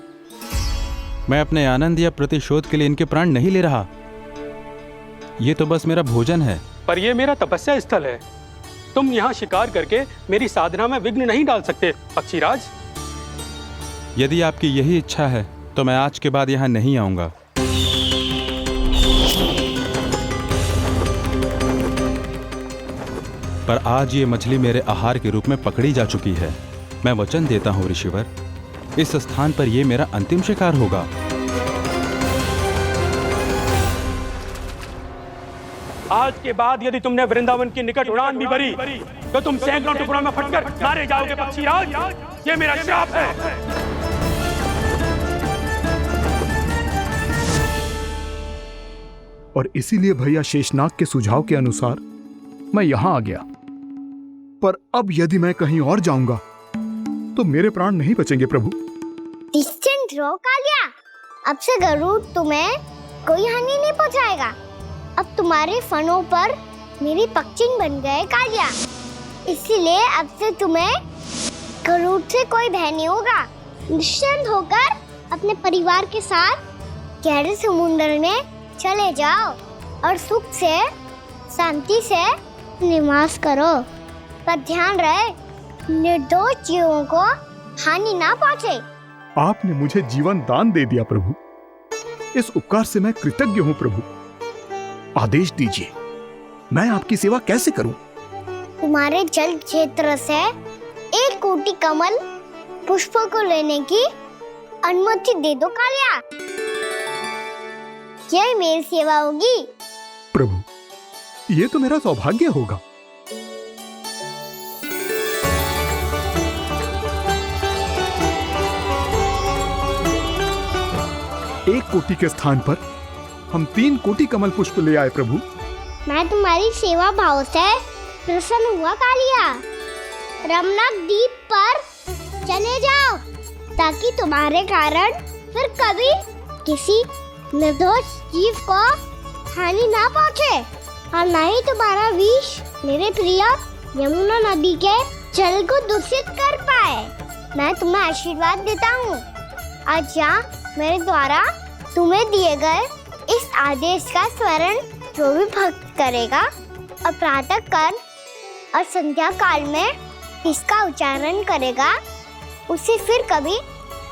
मैं अपने आनंद या प्रतिशोध के लिए इनके प्राण नहीं ले रहा। ये तो बस मेरा भोजन है। पर यह मेरा तपस्या स्थल है। तुम यहाँ शिकार करके मेरी साधना में विघ्न नहीं डाल सकते पक्षीराज। यदि आपकी यही इच्छा है तो मैं आज के बाद यहाँ नहीं आऊंगा। पर आज ये मछली मेरे आहार के रूप में पकड़ी जा चुकी है। मैं वचन देता हूँ ऋषिवर, इस स्थान पर यह मेरा अंतिम शिकार होगा। आज के बाद यदि तुमने वृंदावन की निकट उड़ान भी भरी तो तुम सैकड़ों टुकड़ों में फटकर मारे जाओगे पक्षीराज। ये मेरा श्राप है। और इसीलिए भैया शेषनाग के सुझाव के अनुसार मैं यहां आ गया। पर अब यदि मैं कहीं और जाऊंगा तो मेरे प्राण नहीं बचेंगे प्रभु। डिस्टेंट रहो कालिया। अब से गरुड़ तुम्हें कोई हानि नहीं पहुंचाएगा। अब तुम्हारे फनों पर मेरी पक्षिंग बन गए कालिया, इसीलिए अब से तुम्हें गरुड़ से कोई भय नहीं होगा। निश्चिंत होकर अपने परिवार के साथ गहरे समुद्र में चले जाओ और सुख से शांति से निवास करो। पर ध्यान रहे निर्दोष जीवों को हानि ना पहुंचे। आपने मुझे जीवन दान दे दिया प्रभु, इस उपकार से मैं कृतज्ञ हूँ प्रभु। आदेश दीजिए, मैं आपकी सेवा कैसे करूं? तुम्हारे जल क्षेत्र से 1 कोटि कमल पुष्पों को लेने की अनुमति दे दो कालिया। यही मेरी सेवा होगी प्रभु। ये तो मेरा सौभाग्य होगा। एक कोटि के स्थान पर हम 3 कोटि कमल पुष्प ले आए प्रभु। मैं तुम्हारी सेवा भाव से प्रसन्न हुआ कालिया। रमनाक द्वीप पर चले जाओ ताकि तुम्हारे कारण फिर कभी किसी निर्दोष जीव को हानि ना पहुंचे और न ही तुम्हारा विष मेरे प्रिय यमुना नदी के जल को दूषित कर पाए। मैं तुम्हें आशीर्वाद देता हूँ। आज यहाँ मेरे द्वारा तुम्हें दिए गए इस आदेश का स्मरण जो भी भक्त करेगा और प्रातः काल और संध्या काल में इसका उच्चारण करेगा, उसे फिर कभी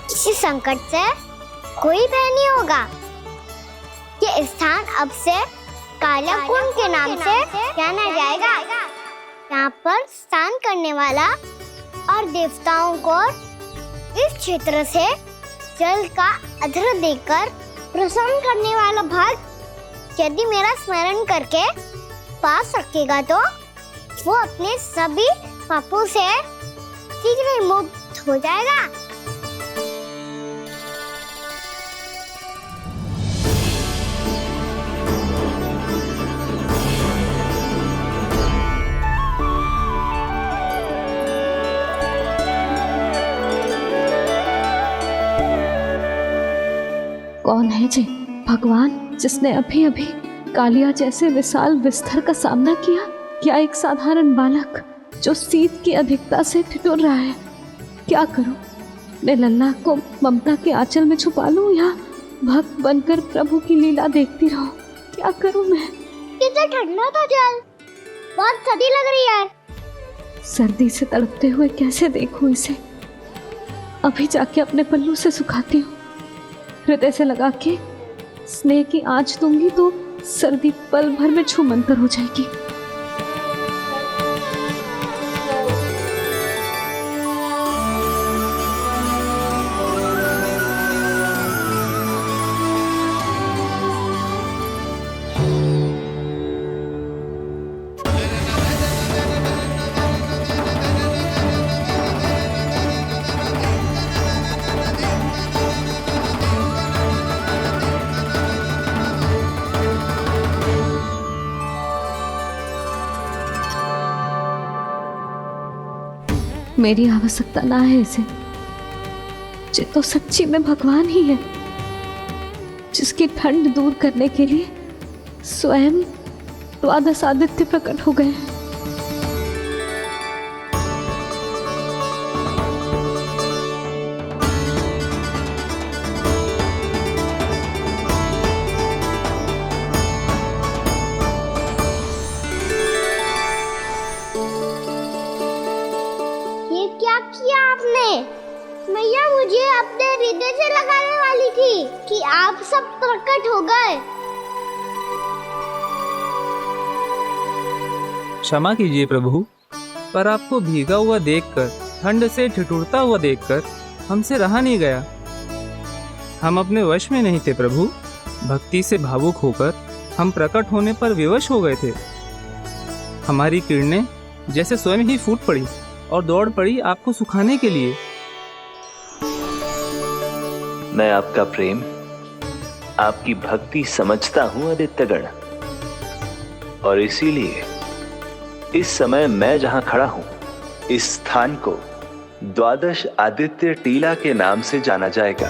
किसी संकट से कोई भय नहीं होगा। ये स्थान अब से काला कुंड के नाम से जाना जाएगा। यहाँ पर स्नान करने वाला और देवताओं को इस क्षेत्र से जल का अर्घ्य देकर प्रसन्न करने वाला भक्त यदि मेरा स्मरण करके पास रखेगा तो वो अपने सभी पापों से शीघ्र ही मुक्त हो जाएगा। कौन है जी भगवान जिसने अभी अभी कालिया जैसे विशाल विस्तर का सामना किया? क्या एक साधारण बालक जो शीत की अधिकता से ठिठुर रहा है? क्या करूं? मैं लल्ला को ममता के आंचल में छुपा लूं या भक्त बनकर प्रभु की लीला देखती रहूं? क्या करूं मैं? कितना ठंडा था जल, बहुत सर्दी लग रही है। सर्दी से तड़पते हुए कैसे देखूं इसे? अभी जाके अपने पल्लू से सुखाती हूँ। हृदय से लगा के स्नेह की आंच दूंगी तो सर्दी पल भर में छूमंतर हो जाएगी। मेरी आवश्यकता ना है इसे। ये तो सच्ची में भगवान ही है, जिसकी ठंड दूर करने के लिए स्वयं द्वादश आदित्य प्रकट हो गए। ये क्या किया आपने? मैया मुझे अपने हृदय से लगाने वाली थी कि आप सब प्रकट हो गए। क्षमा कीजिए प्रभु, पर आपको भीगा हुआ देखकर, ठंड से ठिठुरता हुआ देखकर हमसे रहा नहीं गया। हम अपने वश में नहीं थे प्रभु। भक्ति से भावुक होकर हम प्रकट होने पर विवश हो गए थे। हमारी किरणें जैसे स्वयं ही फूट पड़ी और दौड़ पड़ी आपको सुखाने के लिए। मैं आपका प्रेम, आपकी भक्ति समझता हूं आदित्यगण, और इसीलिए इस समय मैं जहां खड़ा हूं, इस स्थान को द्वादश आदित्य टीला के नाम से जाना जाएगा।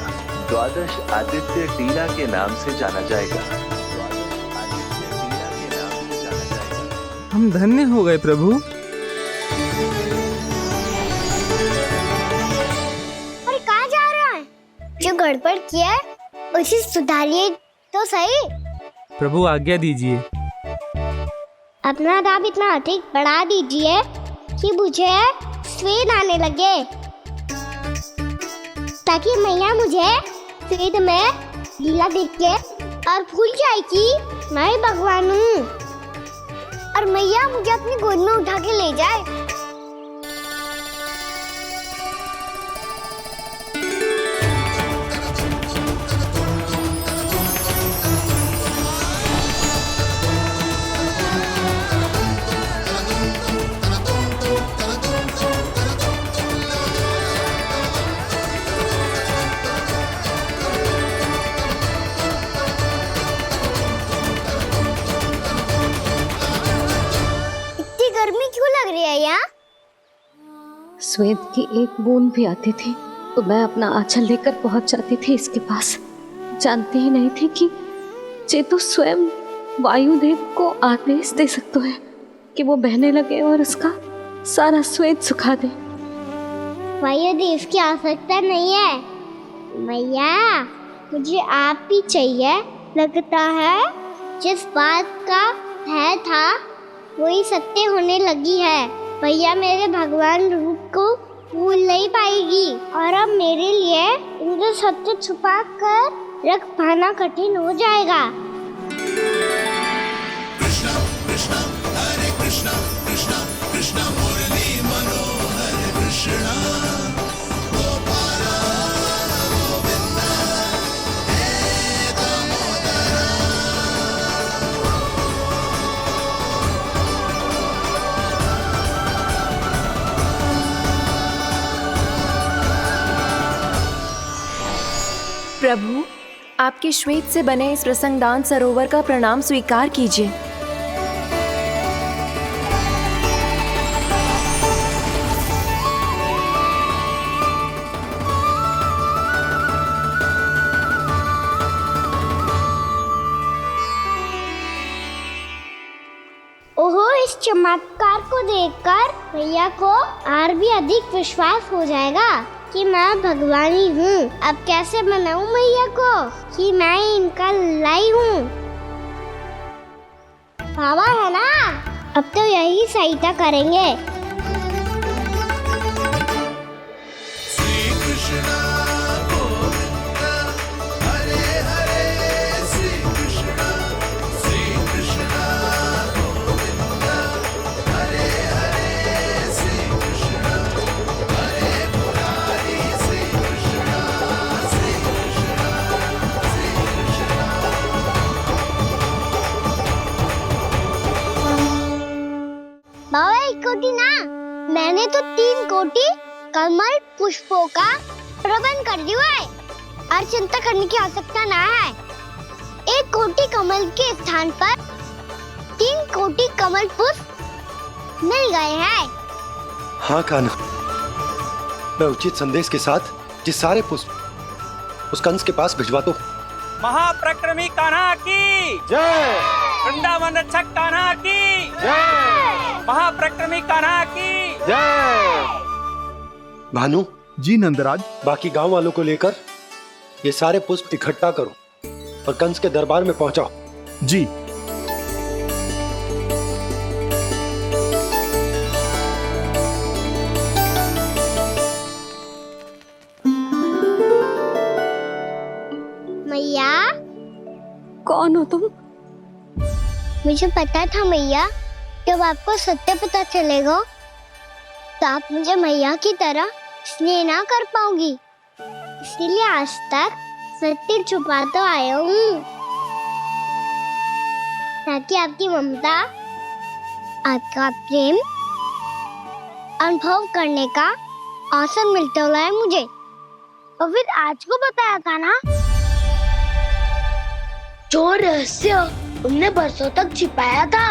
द्वादश आदित्य टीला के नाम से जाना जाएगा। हम धन्य हो गए प्रभु। और कहाँ जा रहा है? जो गड़बड़ किया है उसे सुधारिए तो सही। प्रभु आज्ञा दीजिए। अपना दाम इतना अधिक बढ़ा दीजिए कि मुझे स्वेद आने लगे, ताकि मैया मुझे स्वेद में गीला देख के और भूल जाए कि मैं ही भगवान हूँ, और मैया मुझे अपनी गोद में उठा के ले जाए। गर्मी क्यों लग रही है यहाँ? स्वेद की एक बूंद भी आती थी तो मैं अपना आंचल लेकर पहुंच जाती थी इसके पास। जानती ही नहीं थी कि ये तो स्वयं वायुदेव को आदेश दे सकते हैं कि वो बहने लगे और उसका सारा स्वेद सुखा दे। वायुदेव की आवश्यकता नहीं है मैया, मुझे आप ही चाहिए। लगता है जिस बात का भय था वही सत्य होने लगी है। भैया मेरे भगवान रूप को भूल नहीं पाएगी, और अब मेरे लिए इनका सत्य छुपा कर रख पाना कठिन हो जाएगा। कृष्णा कृष्णा हरे कृष्णा कृष्णा कृष्णा मुरली मनोहर कृष्णा गोपाला गोविंदा हे दामोदरा। प्रभु, आपके श्वेत से बने इस प्रसंगदान सरोवर का प्रणाम स्वीकार कीजिए। ओहो, इस चमत्कार को देखकर भैया को और भी अधिक विश्वास हो जाएगा कि मैं भगवान ही हूँ। अब कैसे मनाऊं मैया को कि मैं इनका लाई हूँ? बाबा है ना, अब तो यही सहायता करेंगे। श्री कृष्णा गोविंदा हरे हरे श्री कृष्णा गोविंदा हरे हरे श्री कृष्णा हरे मुरारी श्री कृष्णा श्री कृष्णा श्री कृष्णा। बाबा एक कोटी ना, मैंने तो 3 कोटी कमल पुष्पों का प्रबंध कर दिया है और चिंता करने की आवश्यकता ना है। 1 कोटी कमल के स्थान पर 3 कोटी कमल पुष्प मिल गए हैं। हाँ कान्हा, मैं उचित संदेश के साथ ये सारे पुष्प उस कंस के पास भिजवा दो। महाप्रक्रमी कान्हा की जय। वृंदावन रक्षक कान्हा की जय। महाप्रक्रमी कान्हा की जय। भानु जी नंदराज। बाकी गांव वालों को लेकर ये सारे पुष्प इकट्ठा करो और कंस के दरबार में पहुंचाओ। जी। मैया कौन हो तुम? मुझे पता था मैया, जब आपको सत्य पता चलेगा तो आप मुझे मैया की तरह स्नेह ना कर पाओगी, इसीलिए आज तक सत्य छुपाता आया हूँ, ताकि आपकी ममता, आपका प्रेम अनुभव करने का अवसर मिलता रहा है मुझे। और फिर आज को बताया था ना, जो रहस्य तुमने बरसों तक छिपाया था,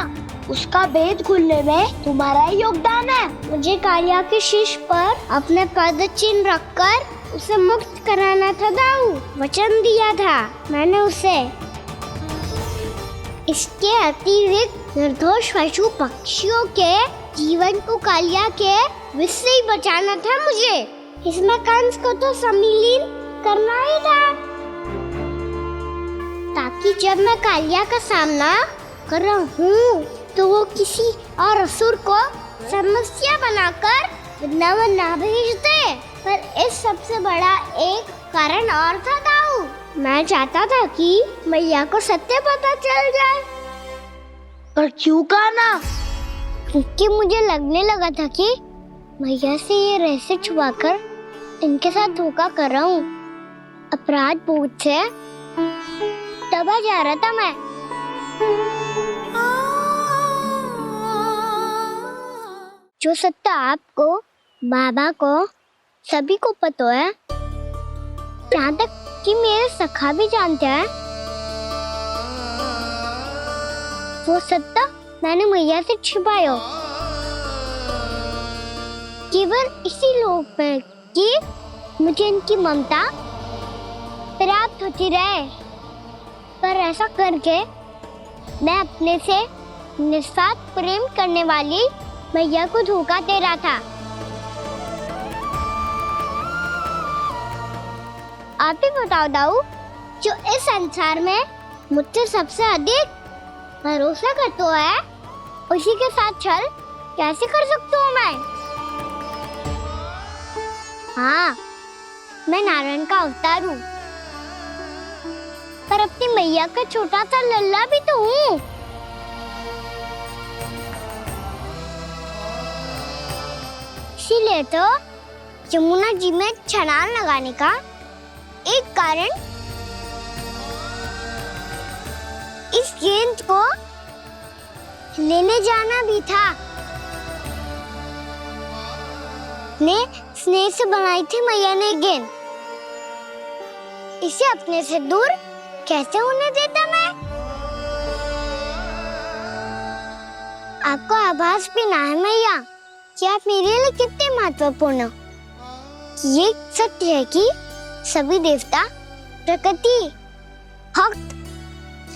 उसका भेद खुलने में तुम्हारा ही योगदान है। मुझे कालिया के शीश पर अपने पद चिन्ह रखकर उसे मुक्त कराना था दाऊ, वचन दिया था मैंने उसे। इसके अतिरिक्त निर्दोष पशु पक्षियों के जीवन को कालिया के विष से ही बचाना था मुझे। इसमें कंस को तो सम्मिलित करना ही था, ताकि जब मैं कालिया का सामना कर रहा हूँ तो वो किसी और असुर को समस्या बनाकर वृंदावन ना भेज दे। पर इस सबसे बड़ा एक कारण और था दाऊ, मैं चाहता था कि मैया को सत्य पता चल जाए। पर क्यों कहा ना? क्योंकि मुझे लगने लगा था कि मैया से ये रहस्य छुपाकर इनके साथ धोखा कर रहा हूँ। अपराध बोध से दबा जा रहा था मैं। जो सत्य आपको, बाबा को, सभी को पता है, यहाँ तक कि मेरे सखा भी जानते हैं, वो सत्य मैंने मैया से छिपाया केवल इसी लोक में कि मुझे इनकी ममता प्राप्त होती रहे। पर ऐसा करके मैं अपने से निस्वार्थ प्रेम करने वाली मैया को धोखा दे रहा था। आप ही बताओ दाऊ, जो इस संसार में मुझसे सबसे अधिक भरोसा करता है, उसी के साथ छल कैसे कर सकता हूँ मैं? हाँ, मैं नारायण का अवतार हूँ, पर अपनी मैया का छोटा सा लल्ला भी तो हूँ। इसीलिए तो यमुना जी में छलांग लगाने का एक कारण इस गेंद को लेने जाना भी था। ने स्नेह से बनाई थी मैया ने गेंद, इसे अपने से दूर कैसे होने देता मैं? आपको आभास भी ना है मैया कि आप मेरे लिए कितने महत्वपूर्ण हो। ये सत्य है कि सभी देवता, प्रकृति, भक्त,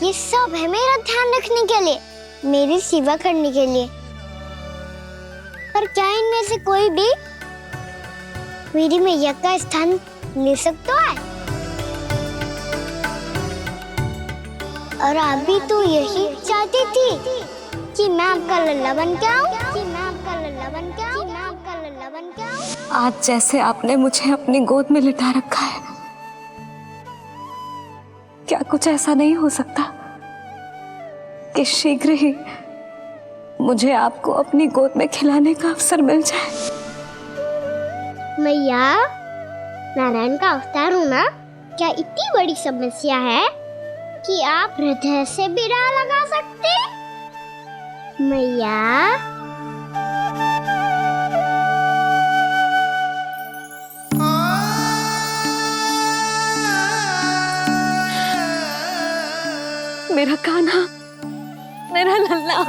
ये सब है मेरा ध्यान रखने के लिए, मेरी सेवा करने के लिए। पर क्या इनमें से कोई भी मेरी मैया का स्थान ले सकता है? और आप भी तो यही चाहती थी कि मैं आपका लल्ला बन के आऊं, कि मैं आपका लल्ला बन के आऊं, कि मैं आपका लल्ला बन के आऊं। आज जैसे आपने मुझे अपनी गोद में लिटा रखा है, क्या कुछ ऐसा नहीं हो सकता कि शीघ्र ही मुझे आपको अपनी गोद में खिलाने का अवसर मिल जाए? मैया, नारायण का अवतार हूँ ना, क्या इतनी बड़ी समस्या है कि आप हृदय से भी ना लगा सकते? मैया, मेरा कान्हा, मेरा लल्ला।